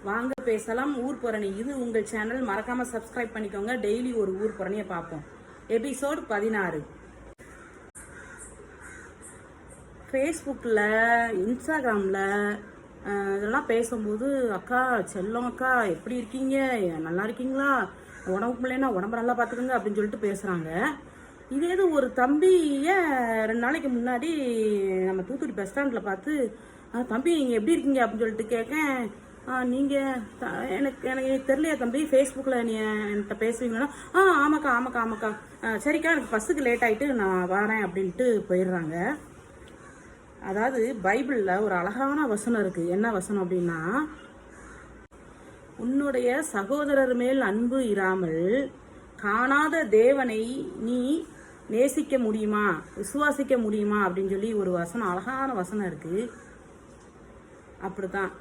வாங்க பேசலாம் ஊர் புரணி. இது உங்கள் சேனல், மறக்காம சப்ஸ்கிரைப் பண்ணிக்கோங்க. டெய்லி ஒரு ஊர் புரணியை பார்ப்போம். எபிசோடு 16. ஃபேஸ்புக்கில், இன்ஸ்டாகிராமில் இதெல்லாம் பேசும்போது, அக்கா செல்லம் அக்கா எப்படி இருக்கீங்க, நல்லா இருக்கீங்களா, உடம்பு பிள்ளைன்னா உடம்பு நல்லா பார்த்துக்குங்க அப்படின்னு சொல்லிட்டு பேசுகிறாங்க. இதே இது ஒரு தம்பியை 2 நாளைக்கு முன்னாடி நம்ம தூத்துக்குடி பஸ் ஸ்டாண்டில் பார்த்து, தம்பி நீங்கள் எப்படி இருக்கீங்க அப்படின்னு சொல்லிட்டு கேட்கேன். நீங்கள் எனக்கு தெரியலையா தம்பி, ஃபேஸ்புக்கில் நீ என்கிட்ட பேசுவீங்கன்னா, ஆமாக்கா சரிக்கா எனக்கு பஸ்ஸுக்கு லேட் ஆகிட்டு நான் வரேன் அப்படின்ட்டு போயிடுறாங்க. அதாவது பைபிளில் ஒரு அழகான வசனம் இருக்குது. என்ன வசனம் அப்படின்னா, உன்னுடைய சகோதரர் மேல் அன்பு இராமல் காணாத தேவனை நீ நேசிக்க முடியுமா, விசுவாசிக்க முடியுமா அப்படின்னு சொல்லி ஒரு வசனம், அழகான வசனம் இருக்குது. அப்படிதான்